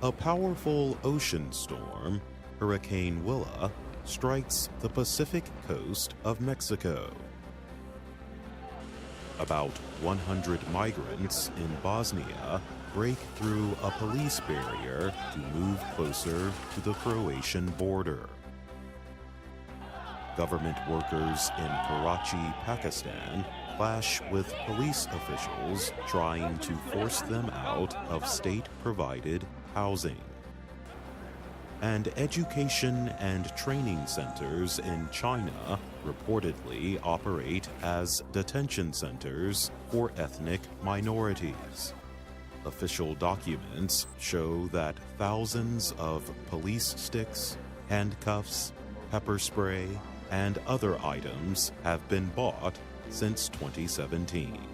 A powerful ocean storm, Hurricane Willa, strikes the Pacific coast of Mexico. About 100 migrants in Bosnia break through a police barrier to move closer to the Croatian border. Government workers in Karachi, Pakistan, clash with police officials trying to force them out of state-provided housing. And education and training centers in China reportedly operate as detention centers for ethnic minorities. Official documents show that thousands of police sticks, handcuffs, pepper spray, and other items have been bought since 2017.